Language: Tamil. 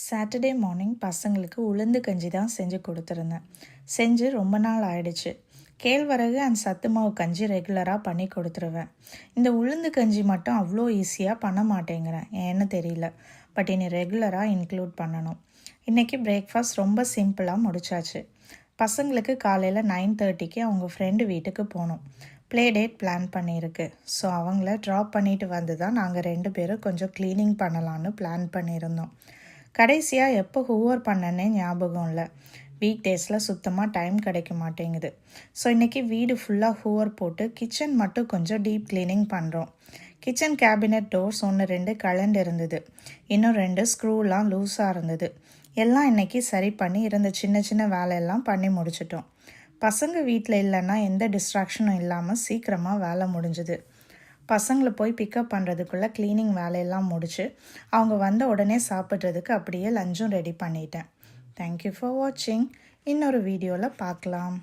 சாட்டர்டே மார்னிங் பசங்களுக்கு உளுந்து கஞ்சி தான் செஞ்சு கொடுத்துருந்தேன். செஞ்சு ரொம்ப நாள் ஆயிடுச்சு. கேழ்வரகு அண்ட் சத்து மாவு கஞ்சி ரெகுலராக பண்ணி கொடுத்துருவேன். இந்த உளுந்து கஞ்சி மட்டும் அவ்வளோ ஈஸியாக பண்ண மாட்டேங்கிறேன், ஏன்னு தெரியல. பட் இனி ரெகுலராக இன்க்ளூட் பண்ணணும். இன்றைக்கி பிரேக்ஃபாஸ்ட் ரொம்ப சிம்பிளாக முடிச்சாச்சு. பசங்களுக்கு காலையில் 9:30க்கு அவங்க ஃப்ரெண்டு வீட்டுக்கு போகணும். ப்ளே டேட் பிளான் பண்ணியிருக்கு. ஸோ அவங்கள ட்ராப் பண்ணிட்டு வந்து தான் நாங்கள் 2 பேரும் கொஞ்சம் க்ளீனிங் பண்ணலான்னு பிளான் பண்ணியிருந்தோம். கடைசியாக எப்போ ஹூவர் பண்ணனே ஞாபகம் இல்லை. வீக் டேஸில் சுத்தமாக டைம் கிடைக்க மாட்டேங்குது. ஸோ இன்றைக்கி வீடு ஃபுல்லாக ஹூவர் போட்டு கிச்சன் மட்டும் கொஞ்சம் டீப் க்ளீனிங் பண்ணுறோம். கிச்சன் கேபினட் டோர்ஸ் 1-2 கலண்டு இருந்தது. இன்னும் 2 ஸ்க்ரூலாம் லூஸாக இருந்தது. எல்லாம் இன்றைக்கி சரி பண்ணி இருந்த சின்ன சின்ன வேலையெல்லாம் பண்ணி முடிச்சிட்டோம். பசங்க வீட்டில் இல்லைன்னா எந்த டிஸ்ட்ராக்ஷனும் இல்லாமல் சீக்கிரமாக வேலை முடிஞ்சுது. பசங்களை போய் பிக்கப் பண்ணுறதுக்குள்ளே க்ளீனிங் வேலையெல்லாம் முடிச்சு அவங்க வந்த உடனே சாப்பிட்றதுக்கு அப்படியே லஞ்சும் ரெடி பண்ணிட்டேன். தேங்க்யூ ஃபார் வாட்சிங். இன்னொரு வீடியோவில் பார்க்கலாம்.